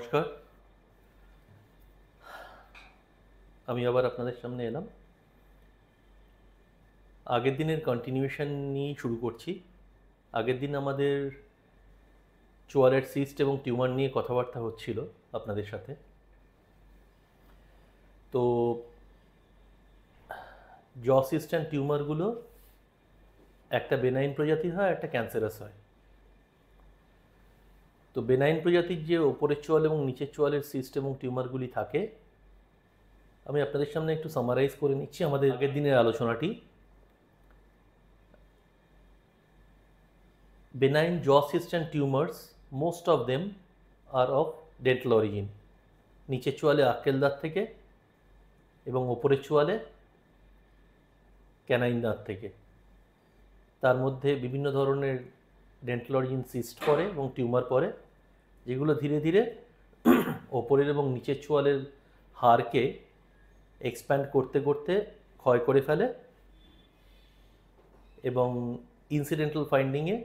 নমস্কার। আমি আবার আপনাদের সামনে এলাম। আগের দিনের কন্টিনিউয়েশন নিয়েই শুরু করছি। আগের দিন আমাদের চোয়ালের সিস্ট এবং টিউমার নিয়ে কথাবার্তা হচ্ছিল আপনাদের সাথে। তো জ সিস্ট অ্যান্ড টিউমারগুলো একটা বেনাইন প্রজাতির হয়, একটা ক্যান্সারাস হয়। তো বেনাইন প্রজাতির যে ওপরের চোয়াল এবং নিচের চোয়ালের সিস্ট এবং টিউমারগুলি থাকে, আমি আপনাদের সামনে একটু সামারাইজ করে নিচ্ছি আমাদের আগের দিনের আলোচনাটি। Benign jaw cysts and tumors, most of them are of dental origin. নিচের চোয়ালে আক্কেল দাঁত থেকে এবং ওপরের চোয়ালে ক্যানাইন দাঁত থেকে। তার মধ্যে বিভিন্ন ধরনের ডেন্টাল অরিজিন সিস্ট পড়ে এবং টিউমার পড়ে, যেগুলো ধীরে ধীরে ওপরের এবং নিচের চোয়ালের হাড়কে এক্সপ্যান্ড করতে করতে ক্ষয় করে ফেলে এবং ইনসিডেন্টাল ফাইন্ডিংয়ে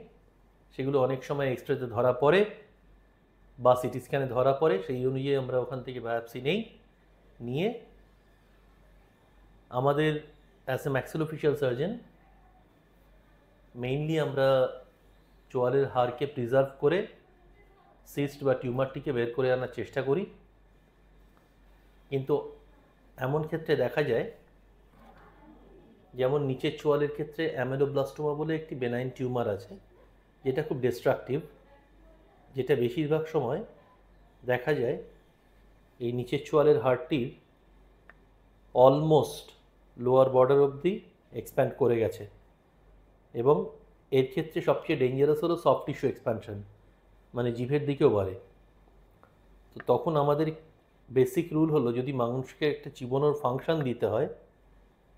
সেগুলো অনেক সময় এক্সরেতে ধরা পড়ে বা সিটি স্ক্যানে ধরা পড়ে। সেই অনুযায়ী আমরা ওখান থেকে বায়োপসি নিয়ে আমাদের as a maxillofacial surgeon mainly আমরা চোয়ালের হাড়কে প্রিজার্ভ করে সিস্ট বা টিউমারটিকে বের করে আনার চেষ্টা করি। কিন্তু এমন ক্ষেত্রে দেখা যায়, যেমন নিচের চোয়ালের ক্ষেত্রে অ্যামেলোব্লাস্টোমা বলে একটি বেনাইন টিউমার আছে, যেটা খুব ডিস্ট্রাকটিভ, যেটা বেশিরভাগ সময় দেখা যায় এই নিচের চোয়ালের হাড়টির অলমোস্ট লোয়ার বর্ডার অবধি এক্সপ্যান্ড করে গেছে এবং এর ক্ষেত্রে সবচেয়ে ডেঞ্জারাস হলো সফট টিস্যু এক্সপ্যানশন, মানে জিভের দিকেও বাড়ে। তো তখন আমাদের বেসিক রুল হলো, যদি মানুষকে একটা চিবানোর ফাংশন দিতে হয়,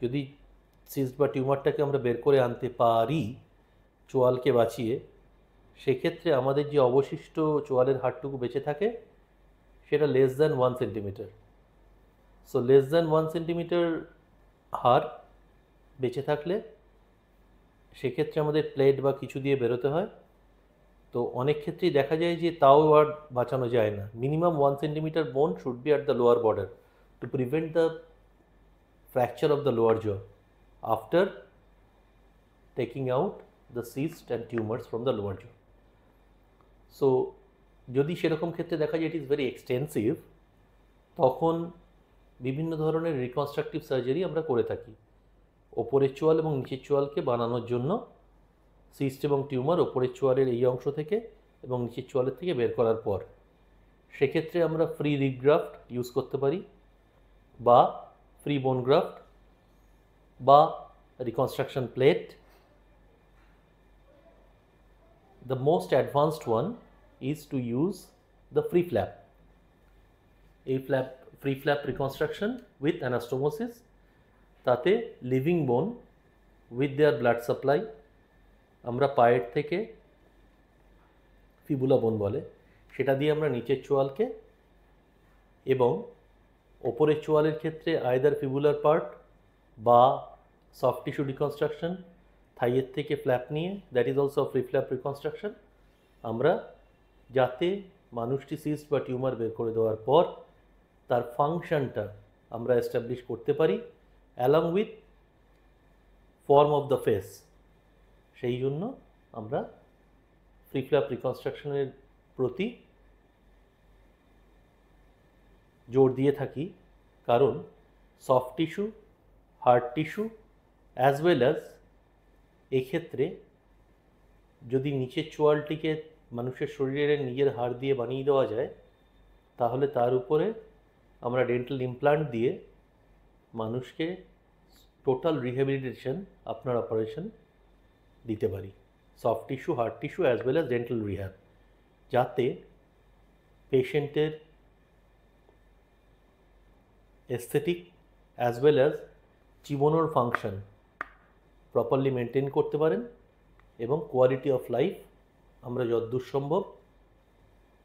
যদি সিস্ট বা টিউমারটাকে আমরা বের করে আনতে পারি চোয়ালকে বাঁচিয়ে, সেক্ষেত্রে আমাদের যে অবশিষ্ট চোয়ালের হাড়টুকু বেঁচে থাকে সেটা less than 1 centimetre. So less than 1 centimetre হাড় বেঁচে থাকলে সেক্ষেত্রে আমাদের প্লেট বা কিছু দিয়ে বেরোতে হয়। তো অনেক ক্ষেত্রেই দেখা যায় যে তাও আর বাঁচানো যায় না। Minimum 1 centimetre bone should be at the lower border to prevent the fracture of the lower jaw after taking out the cyst and tumours from the lower jaw. So যদি সেরকম ক্ষেত্রে দেখা যায় ইট ইজ ভেরি এক্সটেন্সিভ, তখন বিভিন্ন ধরনের reconstructive surgery আমরা করে থাকি ওপরের চোয়াল এবং নিচের চোয়ালকে বানানোর জন্য। সিস্ট এবং টিউমার ওপরের চোয়ালের এই অংশ থেকে এবং নিচের চোয়ালের থেকে বের করার পর সেক্ষেত্রে আমরা ফ্রি রিব গ্রাফট ইউজ করতে পারি বা ফ্রি বোন গ্রাফট বা reconstruction plate. The most advanced one is to use the free flap. Free flap reconstruction with anastomosis, তাতে লিভিং বোন উইথ দেয়ার ব্লাড সাপ্লাই, আমরা পায়ের থেকে ফিবুলা বোন বলে, সেটা দিয়ে আমরা নিচের চোয়ালকে এবং ওপরের চোয়ালের ক্ষেত্রে আইদার ফিবুলার পার্ট বা সফট টিস্যু রিকনস্ট্রাকশন, থাইয়ের থেকে ফ্ল্যাপ নিয়ে, that is also free flap reconstruction, আমরা যাতে মানুষটি সিস্ট বা টিউমার বের করে দেওয়ার পর তার ফাংশনটা আমরা এস্টাবলিশ করতে পারি along with form of the face. সেই জন্য আমরা ফ্রি ফ্ল্যাপ রিকনস্ট্রাকশনের প্রতি জোর দিয়ে থাকি, কারণ soft tissue, hard tissue as well as এক্ষেত্রে যদি নিচের চোয়ালটিকে মানুষের শরীরের নিজের হাড় দিয়ে বানিয়ে দেওয়া যায়, তাহলে তার উপরে আমরা ডেন্টাল ইমপ্লান্ট দিয়ে মানুষকে টোটাল রিহ্যাবিলিটেশন আপনার অপারেশন দিতে পারি, soft tissue, hard tissue as well as dental rehab, যাতে পেশেন্টের এস্থেটিক অ্যাজ ওয়েল অ্যাজ চিবানোর ফাংশন প্রপারলি মেনটেন করতে পারেন এবং কোয়ালিটি অফ লাইফ আমরা যতদূর সম্ভব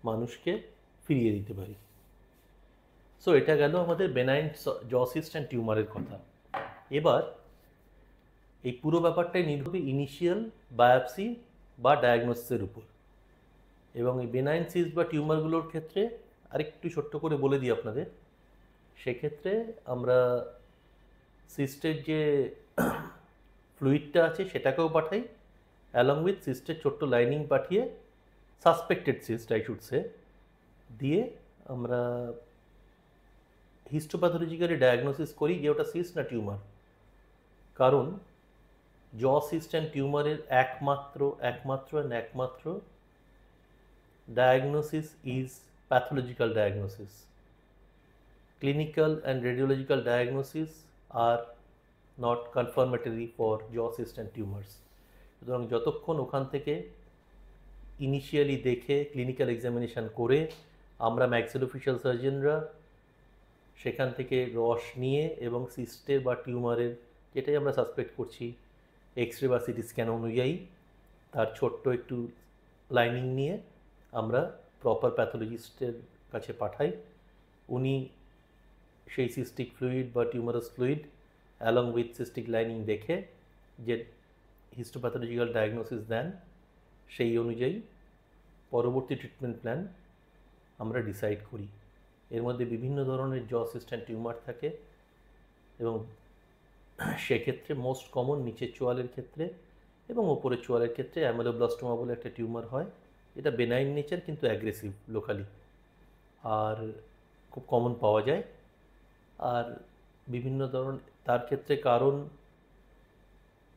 মানুষকে ফিরিয়ে দিতে পারি। সো এটা গেল আমাদের বেনাইন জ সিস্ট অ্যান্ড টিউমারের কথা। এবার এই পুরো ব্যাপারটাই নির্ভর করবে ইনিশিয়াল বায়োপসি বা ডায়াগনোসিসের উপর। এবং এই বেনাইন সিস্ট বা টিউমারগুলোর ক্ষেত্রে আরেকটু ছোট্ট করে বলে দিই আপনাদের, সেক্ষেত্রে আমরা সিস্টের যে ফ্লুইডটা আছে সেটাকেও পাঠাই, অ্যালং উইথ সিস্টের ছোট্ট লাইনিং পাঠিয়ে, suspected cyst I should say, দিয়ে আমরা হিস্টোপ্যাথোলজিক্যালি ডায়াগনোসিস করি যে ওটা সিস্ট না টিউমার। কারণ জ সিস্ট অ্যান্ড টিউমারের একমাত্র diagnosis is pathological diagnosis. Clinical and radiological diagnosis are not confirmatory for jaw cyst and tumors. সুতরাং যতক্ষণ ওখান থেকে ইনিশিয়ালি দেখে ক্লিনিক্যাল এক্সামিনেশান করে আমরা ম্যাক্সিলোফেশিয়াল সার্জনরা সেখান থেকে রস নিয়ে এবং সিস্টের বা টিউমারের যেটাই আমরা সাসপেক্ট করছি এক্স রে বা সিটি স্ক্যান অনুযায়ী তার ছোট্ট একটু লাইনিং নিয়ে আমরা প্রপার প্যাথোলজিস্টের কাছে পাঠাই। উনি সেই সিস্টিক ফ্লুইড বা tumorous fluid along with cystic lining দেখে যে হিস্টোপ্যাথোলজিক্যাল ডায়াগনোসিস দেন, সেই অনুযায়ী পরবর্তী ট্রিটমেন্ট প্ল্যান আমরা ডিসাইড করি। এর মধ্যে বিভিন্ন ধরনের জ সিস্ট অ্যান্ড টিউমার থাকে এবং সেক্ষেত্রে মোস্ট কমন নিচের চোয়ালের ক্ষেত্রে এবং ওপরের চোয়ালের ক্ষেত্রে অ্যামেলোব্লাস্টোমা বলে একটা টিউমার হয়, এটা বেনাইন নেচার কিন্তু অ্যাগ্রেসিভ লোকালি, আর খুব কমন পাওয়া যায়। আর বিভিন্ন ধরনের তার ক্ষেত্রে কারণ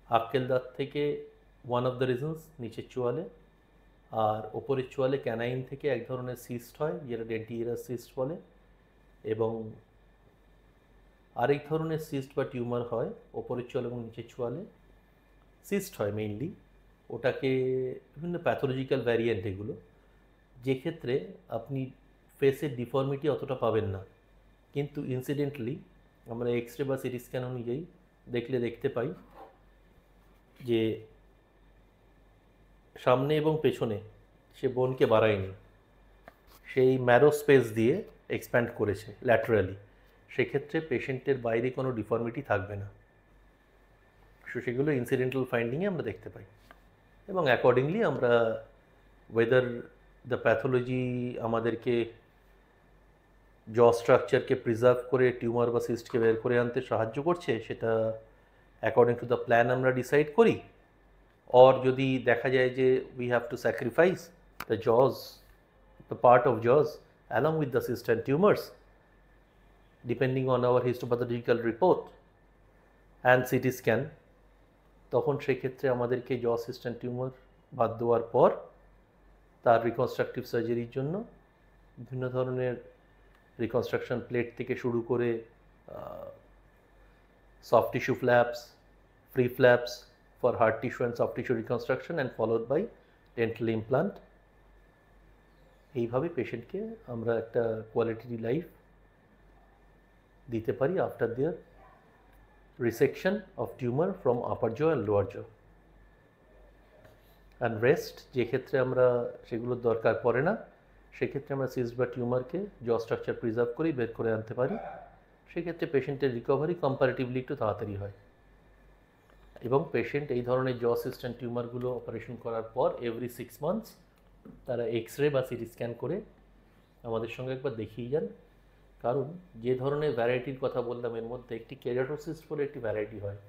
আক্কেল দাঁত থেকে ওয়ান অফ দ্য রিজনস নিচের চোয়ালে, আর ওপরের চোয়ালে ক্যানাইন থেকে এক ধরনের সিস্ট হয় যেটা ডেন্টিয়ারাস সিস্ট বলে, এবং আরেক ধরনের সিস্ট বা টিউমার হয় ওপরের চোয়াল এবং নিচের চোয়ালে, সিস্ট হয় মেইনলি, ওটাকে বিভিন্ন প্যাথোলজিক্যাল ভ্যারিয়েন্ট এগুলো, যে ক্ষেত্রে আপনি ফেসের ডিফর্মিটি অতটা পাবেন না, কিন্তু ইনসিডেন্টালি আমরা এক্স রে বা সিটি স্ক্যান অনুযায়ী দেখতে পাই যে সামনে এবং পেছনে সে বোনকে বাড়ায়নি, সেই ম্যারো স্পেস দিয়ে এক্সপ্যান্ড করেছে ল্যাটারালি, সেক্ষেত্রে পেশেন্টের বাইরে কোনো ডিফর্মিটি থাকবে না। সেগুলো ইনসিডেন্টাল ফাইন্ডিংয়ে আমরা দেখতে পাই এবং অ্যাকর্ডিংলি আমরা ওয়েদার দ্য প্যাথোলজি আমাদেরকে জ স্ট্রাকচারকে প্রিজার্ভ করে টিউমার বা সিস্টকে বের করে আনতে সাহায্য করছে, সেটা অ্যাকর্ডিং টু দ্য প্ল্যান আমরা ডিসাইড করি। অর যদি দেখা যায় যে we have to sacrifice the jaw, the part of jaw along with the cyst and tumours depending on our histopathological report and CT scan, তখন সেক্ষেত্রে আমাদেরকে জ সিস্ট অ্যান্ড টিউমার বাদ দেওয়ার পর তার রিকনস্ট্রাকটিভ সার্জারির জন্য বিভিন্ন ধরনের রিকনস্ট্রাকশন প্লেট থেকে শুরু করে soft tissue flaps, free flaps for hard tissue and soft tissue reconstruction and followed by dental implant. এইভাবে পেশেন্টকে আমরা একটা কোয়ালিটি লাইফ দিতে পারি after their resection of tumor from upper jaw and lower jaw. And rest যে ক্ষেত্রে আমরা সেগুলোর দরকার পড়ে না, সেক্ষেত্রে আমরা সিস্ট বা টিউমারকে জ স্ট্রাকচার প্রিজার্ভ করেই বের করে আনতে পারি, সেক্ষেত্রে পেশেন্টের রিকভারি কম্পারেটিভলি একটু তাড়াতাড়ি হয় এবং পেশেন্ট এই ধরনের জ সিস্ট অ্যান্ড টিউমারগুলো অপারেশন করার পর এভরি 6 মান্থস তারা এক্স রে বা সিটি স্ক্যান করে আমাদের সঙ্গে একবার দেখিয়ে যান। কারণ যে ধরনের ভ্যারাইটির কথা বললাম এর মধ্যে একটি কেরাটোসিস্ট বলে একটি ভ্যারাইটি হয়,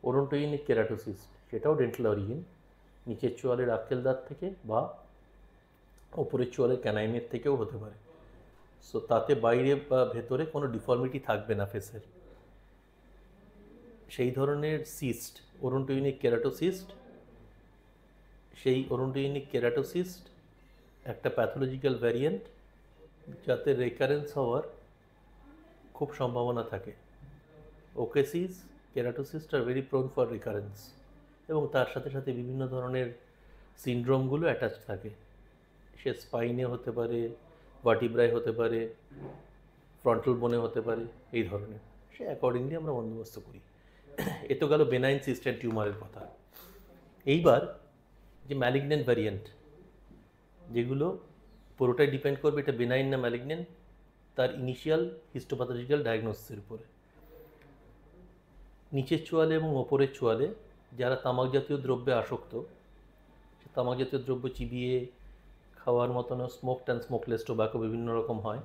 ওডোন্টোজেনিক কেরাটোসিস্ট, সেটাও ডেন্টাল অরিজিন, নিচের চোয়ালের আক্কেল দাঁত থেকে বা ওপরের চোয়ালের ক্যানাইনের থেকেও হতে পারে। সো তাতে বাইরে বা ভেতরে কোনো ডিফর্মিটি থাকবে না ফেসের। সেই ধরনের সিস্ট ওডোন্টোজেনিক কেরাটোসিস্ট, সেই ওডোন্টোজেনিক কেরাটোসিস্ট একটা প্যাথোলজিক্যাল ভ্যারিয়েন্ট যাতে রেকারেন্স হওয়ার খুব সম্ভাবনা থাকে। OKCs keratocyst are very prone for recurrence এবং তার সাথে সাথে বিভিন্ন ধরনের সিনড্রোমগুলো অ্যাটাচ থাকে, সে স্পাইনে হতে পারে, ভার্টিব্রায় হতে পারে, ফ্রন্টাল বোনে হতে পারে, এই ধরনের, সে অ্যাকর্ডিংলি আমরা বন্দোবস্ত করি। এ তো গেল বেনাইন সিস্ট অ্যান্ড টিউমারের কথা। এইবার যে ম্যালিগন্যান্ট ভ্যারিয়েন্ট, যেগুলো পুরোটাই ডিপেন্ড করবে এটা বেনাইন না ম্যালিগন্যান্ট তার ইনিশিয়াল হিস্টোপ্যাথোলজিক্যাল ডায়াগনোসিসের উপরে। নিচের চোয়ালে এবং ওপরের চোয়ালে যারা তামাক জাতীয় দ্রব্যে আসক্ত, সে তামাক জাতীয় দ্রব্য চিবিয়ে খাওয়ার মতনও স্মোকড অ্যান্ড স্মোকলেস টোব্যাকো বিভিন্ন রকম হয়,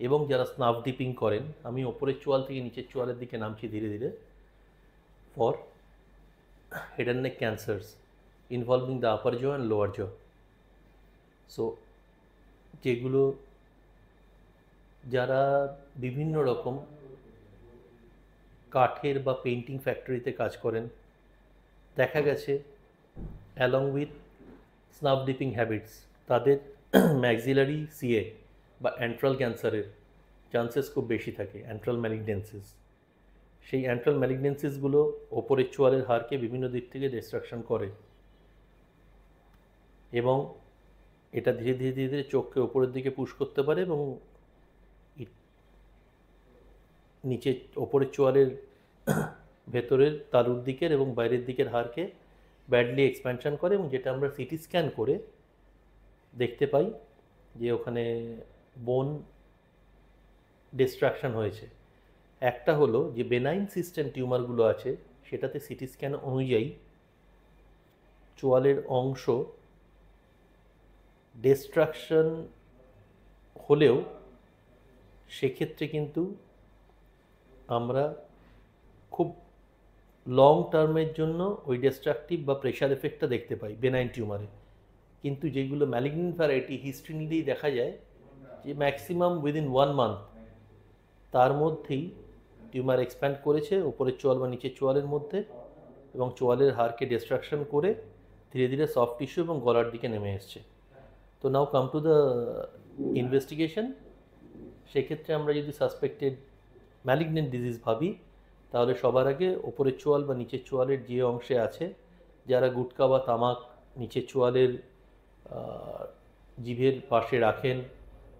এবং যারা স্নাফ ডিপিং করেন, আমি ওপরের চোয়াল থেকে নিচের চোয়ালের দিকে নামছি ধীরে ধীরে, for head and neck cancers involving the upper jaw and lower jaw. So যেগুলো যারা বিভিন্ন রকম কাঠের বা পেন্টিং ফ্যাক্টরিতে কাজ করেন, দেখা গেছে along with snuff dipping habits তাদের ম্যাক্সিলারি সিএ বা অ্যান্ট্রাল ক্যান্সারের চান্সেস খুব বেশি থাকে, অ্যান্ট্রাল ম্যালিগনেন্সিস। সেই অ্যান্ট্রাল ম্যালিগনেন্সিসগুলো ওপরের চোয়ালের হাড়কে বিভিন্ন দিক থেকে ডিস্ট্রাকশন করে, এবং এটা ধীরে ধীরে ধীরে ধীরে চোখকে ওপরের দিকে পুশ করতে পারে, এবং নিচে ওপরের চোয়ালের ভেতরের তালুর দিকের এবং বাইরের দিকের হাড়কে ব্যাডলি এক্সপ্যানশন করে, এবং যেটা আমরা সিটি স্ক্যান করে দেখতে পাই যে ওখানে বোন ডিস্ট্রাকশন হয়েছে। একটা হলো যে বেনাইন সিস্টেম টিউমারগুলো আছে, সেটাতে সিটি স্ক্যান অনুযায়ী চোয়ালের অংশ ডিস্ট্রাকশন হলেও সেক্ষেত্রে কিন্তু আমরা খুব লং টার্মের জন্য ওই ডিস্ট্রাকটিভ বা প্রেশার এফেক্টটা দেখতে পাই বেনাইন টিউমারে। কিন্তু যেগুলো ম্যালিগনেন্ট ভ্যারাইটি, হিস্ট্রি নিলেই দেখা যায় যে ম্যাক্সিমাম উইদিন 1 মান্থ তার মধ্যেই টিউমার এক্সপ্যান্ড করেছে ওপরের চোয়াল বা নিচের চোয়ালের মধ্যে, এবং চোয়ালের হাড়কে ডিস্ট্রাকশন করে ধীরে ধীরে সফট টিস্যু এবং গলার দিকে নেমে এসছে। তো নাও কাম টু দ্য ইনভেস্টিগেশন। সেক্ষেত্রে আমরা যদি সাসপেক্টেড ম্যালিগনেন্ট ডিজিজ ভাবি, তাহলে সবার আগে ওপরের চোয়াল বা নিচের চোয়ালের যে অংশে আছে, যারা গুটকা বা তামাক নিচের চোয়ালের জিভের পাশে রাখেন,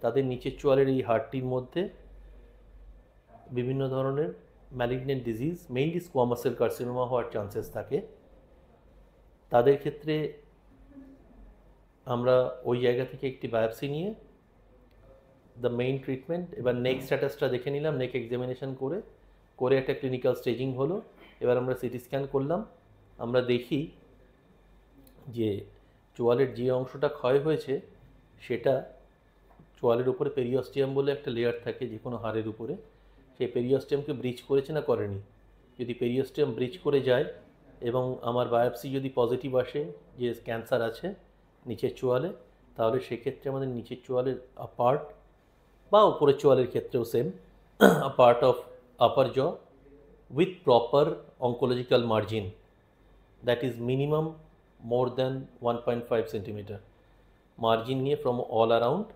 তাদের নিচের চোয়ালের এই হাড়টির মধ্যে বিভিন্ন ধরনের malignant disease, mainly squamous cell carcinoma হওয়ার চান্সেস থাকে। তাদের ক্ষেত্রে আমরা ওই জায়গা থেকে একটি বায়োপসি নিয়ে দ্য মেইন ট্রিটমেন্ট, এবার নেক স্ট্যাটাসটা দেখে নিলাম, নেক এক্সামিনেশন করে একটা ক্লিনিক্যাল স্টেজিং হলো। এবার আমরা সিটি স্ক্যান করলাম, আমরা দেখি যে চোয়ালের যে অংশটা ক্ষয় হয়েছে সেটা চোয়ালের উপরে পেরিওস্টিয়াম বলে একটা লেয়ার থাকে যে কোনো হাড়ের উপরে, সেই পেরিওস্টিয়ামকে ব্রিচ করেছে না করেনি। যদি পেরিওস্টিয়াম ব্রিচ করে যায় এবং আমার বায়োপসি যদি পজিটিভ আসে যে ক্যান্সার আছে নিচের চোয়ালে, তাহলে সেক্ষেত্রে আমাদের নিচের চোয়ালের পার্ট বা উপরের চোয়ালের ক্ষেত্রেও same, a part of upper jaw with proper oncological margin that is minimum more than 1.5 centimeter margin নিয়ে from all around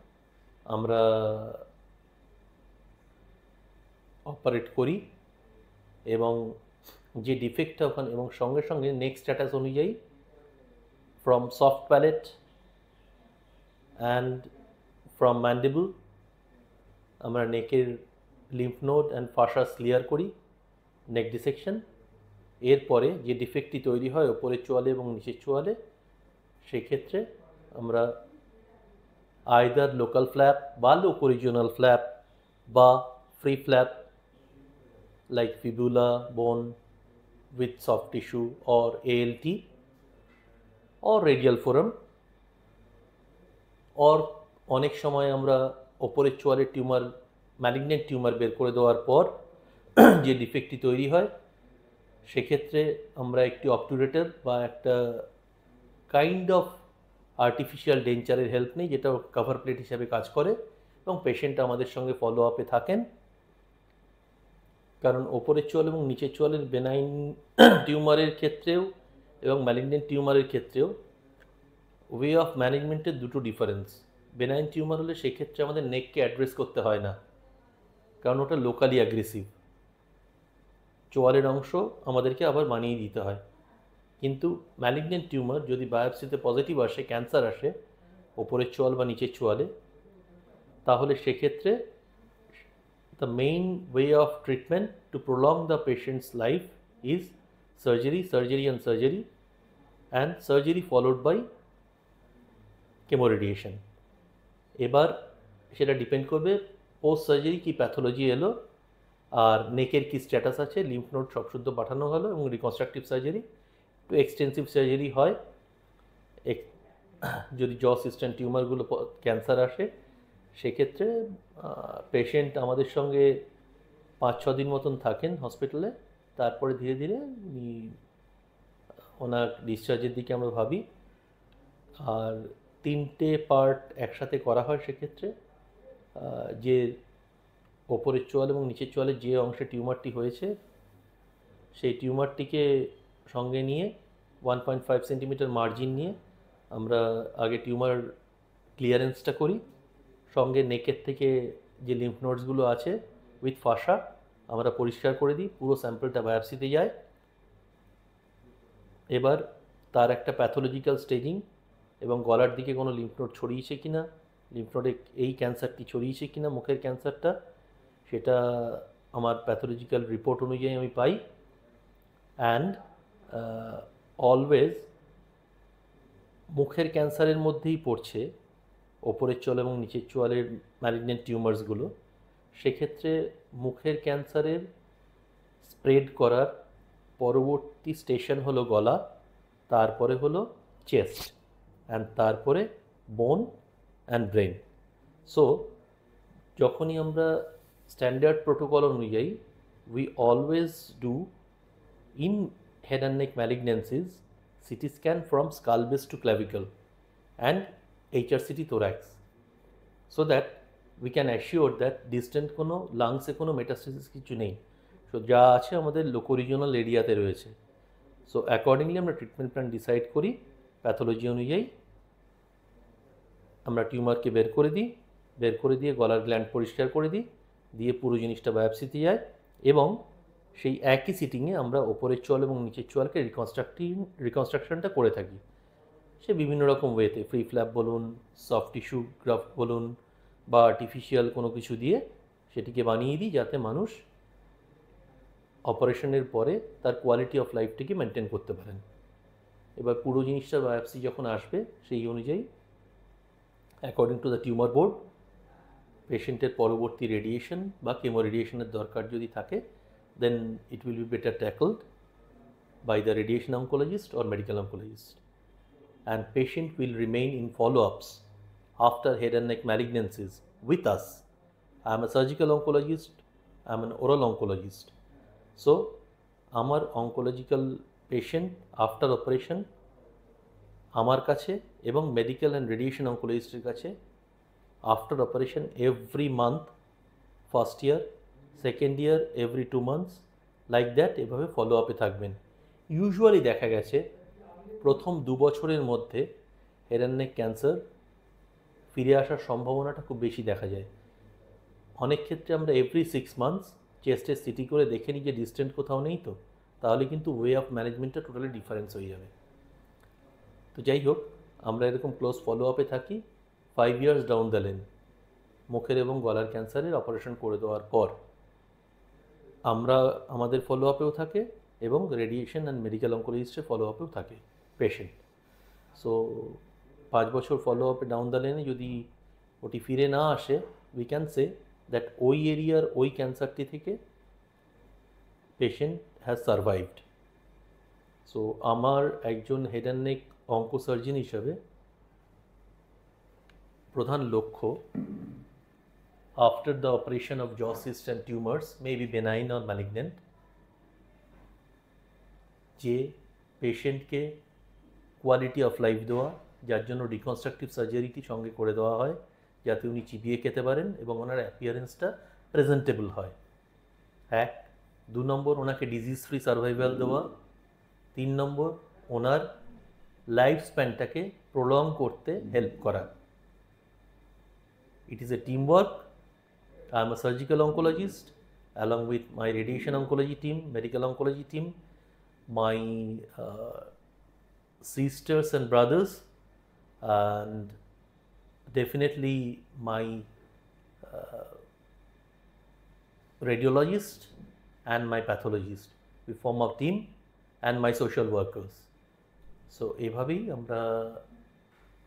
আমরা অপারেট করি, এবং যে ডিফেক্টটা ওখানে, এবং সঙ্গে সঙ্গে নেক্সট স্ট্যাটাস অনুযায়ী from soft palate and from mandible আমরা নেকের লিম্ফ নোড অ্যান্ড ফাসাস ক্লিয়ার করি, নেক ডিসেকশন। এরপরে যে ডিফেক্টটি তৈরি হয় ওপরের চোয়ালে এবং নিচের চোয়ালে, সেক্ষেত্রে আমরা আইদার লোকাল ফ্ল্যাপ বা লোকোরিজিওনাল ফ্ল্যাপ বা ফ্রি ফ্ল্যাপ লাইক ফিবুলা বোন with soft tissue or ALT or radial forum, or অনেক সময় আমরা ওপরের চোয়ালের টিউমার, ম্যালিগনেন্ট টিউমার বের করে দেওয়ার পর যে ডিফেক্টটি তৈরি হয় সেক্ষেত্রে আমরা একটি অবটুরেটর বা একটা কাইন্ড অফ আর্টিফিশিয়াল ডেঞ্চারের হেল্প নিই, যেটা কভার প্লেট হিসাবে কাজ করে, এবং পেশেন্ট আমাদের সঙ্গে ফলো আপে থাকেন। কারণ ওপরের চোয়াল এবং নিচের চোয়ালের বেনাইন টিউমারের ক্ষেত্রেও এবং ম্যালিগনেন্ট টিউমারের ক্ষেত্রেও ওয়ে অফ ম্যানেজমেন্টের দুটো ডিফারেন্স। বেনাইন টিউমার হলে সেক্ষেত্রে আমাদের নেককে অ্যাড্রেস করতে হয় না, কারণ ওটা লোকালি অ্যাগ্রেসিভ, চোয়ালের অংশ আমাদেরকে আবার মানিয়ে দিতে হয়। কিন্তু ম্যালিগনেন্ট টিউমার যদি বায়োপসিতে পজিটিভ আসে, ক্যান্সার আসে ওপরের চোয়াল বা নিচের চোয়ালে, তাহলে সেক্ষেত্রে the main way of treatment to prolong the patient's life is surgery and surgery followed by chemoradiation. এবার সেটা ডিপেন্ড করবে পোস্ট সার্জারি কি প্যাথোলজি এলো, আর নেকের কি স্ট্যাটাস আছে, লিম্ফ নোড সব শুদ্ধ পাঠানো হলো, এবং reconstructive surgery to extensive surgery হয় যদি জ সিস্টেম টিউমারগুলো ক্যান্সার আসে, সেক্ষেত্রে পেশেন্ট আমাদের সঙ্গে 5-6 দিন মতন থাকেন হসপিটালে। তারপরে ধীরে ধীরে উনি ওনার ডিসচার্জের দিকে আমরা ভাবি। আর 3টে পার্ট একসাথে করা হয় সেক্ষেত্রে। যে ওপরের চোয়াল এবং নিচের চোয়ালের যে অংশে টিউমারটি হয়েছে, সেই টিউমারটিকে সঙ্গে নিয়ে 1.5 সেন্টিমিটার মার্জিন নিয়ে আমরা আগে টিউমার ক্লিয়ারেন্সটা করি। সঙ্গে নেকের থেকে যে লিম্ফ নোডসগুলো আছে উইথ ফাসা আমরা পরিষ্কার করে দিই। পুরো স্যাম্পলটা বায়োপসিতে যায়। এবার তার একটা প্যাথোলজিক্যাল স্টেজিং এবং গলার দিকে কোনো লিম্ফ নোড ছড়িয়েছে কিনা, লিম্ফ নোডে এই ক্যান্সারটি ছড়িয়েছে কিনা, মুখের ক্যান্সারটা, সেটা আমার প্যাথোলজিক্যাল রিপোর্ট অনুযায়ী আমি পাই। অ্যান্ড অলওয়েজ মুখের ক্যান্সারের মধ্যেই পড়ছে ওপরের চোয়াল এবং নিচের চোয়ালের ম্যালিগন্যান্ট টিউমার্সগুলো। সেক্ষেত্রে মুখের ক্যান্সারের স্প্রেড করার পরবর্তী স্টেশন হলো গলা, তারপরে হলো চেস্ট, অ্যান্ড তারপরে বোন অ্যান্ড ব্রেন। সো যখনই আমরা স্ট্যান্ডার্ড প্রোটোকল অনুযায়ী we always do in head and neck malignancies CT scan from skull base to clavicle and HRCT thorax, so that we can assure that distant কোনো লাংসে কোনো metastasis কিছু নেই। So যা আছে আমাদের লোকোরিজিওনাল এরিয়াতে রয়েছে। সো অ্যাকর্ডিংলি আমরা ট্রিটমেন্ট প্ল্যান ডিসাইড করি। প্যাথোলজি অনুযায়ী আমরা টিউমারকে বের করে দিয়ে গলার গ্ল্যান্ড পরিষ্কার করে দিই, দিয়ে পুরো জিনিসটা বায়োপসিতে যায় এবং সেই একই সিটিংয়ে আমরা ওপরের চোয়াল এবং নিচের চোয়ালকে রিকনস্ট্রাকশনটা করে থাকি। সে বিভিন্ন রকম ওয়েতে, ফ্রি ফ্ল্যাপ বলুন, সফট টিস্যু গ্রাফট বলুন, বা আর্টিফিশিয়াল কোনো কিছু দিয়ে সেটিকে বানিয়ে দিই, যাতে মানুষ অপারেশনের পরে তার কোয়ালিটি অফ লাইফটিকে মেনটেন করতে পারেন। এবার পুরো জিনিসটা বায়োপসি যখন আসবে, সেই অনুযায়ী according to the tumour board পেশেন্টের পরবর্তী রেডিয়েশন বা কেমো রেডিয়েশনের দরকার যদি থাকে, then it will be better tackled by the radiation oncologist or medical oncologist. And patient will remain in follow-ups after head and neck malignancies with us. I am a surgical oncologist, I am an oral oncologist. So, আমার oncological patient after operation আমার কাছে এবং medical and radiation oncologist কাছে after operation every month, first year, second year, every 2 months, like that, এভাবে follow আপে থাকবেন। Usually দেখা গেছে প্রথম 2 বছরের মধ্যে হেড অ্যান্ড নেক ক্যান্সার ফিরে আসার সম্ভাবনাটা খুব বেশি দেখা যায়। অনেক ক্ষেত্রে আমরা এভরি 6 months চেস্টের সিটি করে দেখে নিই যে ডিস্টেন্ট কোথাও নেই, তো তাহলে কিন্তু ওয়ে অফ ম্যানেজমেন্টটা টোটালি ডিফারেন্স হয়ে যাবে। তো যাই হোক, আমরা এরকম ক্লোজ ফলো আপে থাকি 5 years ডাউন দ্য লেন। মুখের এবং গলার ক্যান্সারের অপারেশন করে দেওয়ার পর আমরা আমাদের ফলো আপেও থাকে এবং রেডিয়েশন অ্যান্ড মেডিকেল অঙ্কোলজিস্টের ফলো আপেও থাকে পেশেন্ট। সো 5 বছর ফলো আপে ডাউন দ্য লেনে যদি ওটি ফিরে না আসে, উই ক্যান সে দ্যাট ওই এরিয়ার ওই ক্যান্সারটি থেকে পেশেন্ট হ্যাজ সারভাইভড। সো আমার একজন হেড অ্যান্ড নেক অঙ্কোসার্জন হিসাবে প্রধান লক্ষ্য after the operation of jaw cysts and tumors, may be benign or malignant, যে পেশেন্টকে কোয়ালিটি অফ লাইফ দেওয়া, যার জন্য রিকনস্ট্রাকটিভ সার্জারিটি সঙ্গে করে দেওয়া হয়, যাতে উনি চিবিয়ে খেতে পারেন এবং ওনার অ্যাপিয়ারেন্সটা প্রেজেন্টেবল হয়। 1, 2 নম্বর, ওনাকে ডিজিজ ফ্রি সার্ভাইভাল দেওয়া। 3 নম্বর, ওনার লাইফ স্প্যানটাকে প্রলং করতে হেল্প করা। It is a team work. I am a surgical oncologist along with my radiation oncology team, medical oncology team, my sisters and brothers, and definitely my radiologist and my pathologist. We form a team and my social workers. So এভাবেই আমরা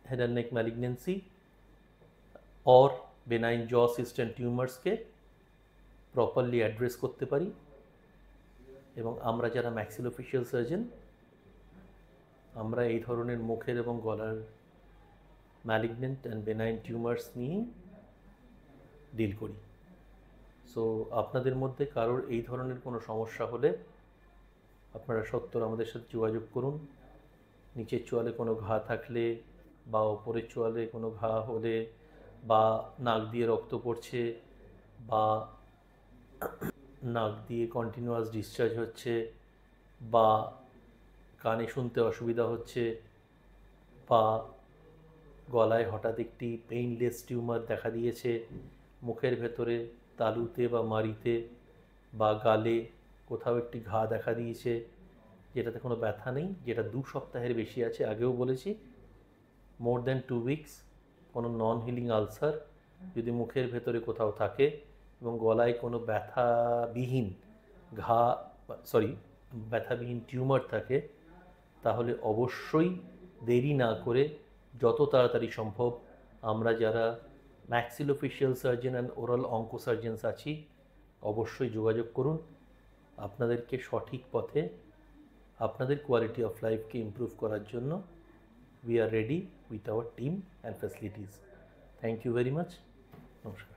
head and neck malignancy or benign জ system টিউমার্সকে properly address করতে পারি। এবং আমরা যারা maxillofacial surgeon, আমরা এই ধরনের মুখের এবং গলার ম্যালিগনেন্ট অ্যান্ড বেনাইন টিউমার্স নিয়ে ডিল করি। সো আপনাদের মধ্যে কারোর এই ধরনের কোনো সমস্যা হলে আপনারা সত্বর আমাদের সাথে যোগাযোগ করুন। নিচের চোয়ালে কোনো ঘা থাকলে বা ওপরের চোয়ালে কোনো ঘা হলে বা নাক দিয়ে রক্ত পড়ছে বা নাক দিয়ে কন্টিনিউয়াস ডিসচার্জ হচ্ছে বা কানে শুনতে অসুবিধা হচ্ছে বা গলায় হঠাৎ একটি পেইনলেস টিউমার দেখা দিয়েছে, মুখের ভেতরে তালুতে বা মাড়িতে বা গালে কোথাও একটি ঘা দেখা দিয়েছে যেটাতে কোনো ব্যথা নেই, যেটা 2 সপ্তাহের বেশি আছে, আগেও বলেছি, মোর দ্যান 2 উইকস, কোনো নন হিলিং আলসার যদি মুখের ভেতরে কোথাও থাকে এবং গলায় কোনো ব্যথাবিহীন ব্যথাবিহীন টিউমার থাকে, তাহলে অবশ্যই দেরি না করে যত তাড়াতাড়ি সম্ভব আমরা যারা maxillofacial surgeon and oral onco surgeons আছি অবশ্যই যোগাযোগ করুন। আপনাদেরকে সঠিক পথে আপনাদের কোয়ালিটি অফ লাইফকে ইমপ্রুভ করার জন্য we are ready with our team and facilities. Thank you very much. নমস্কার।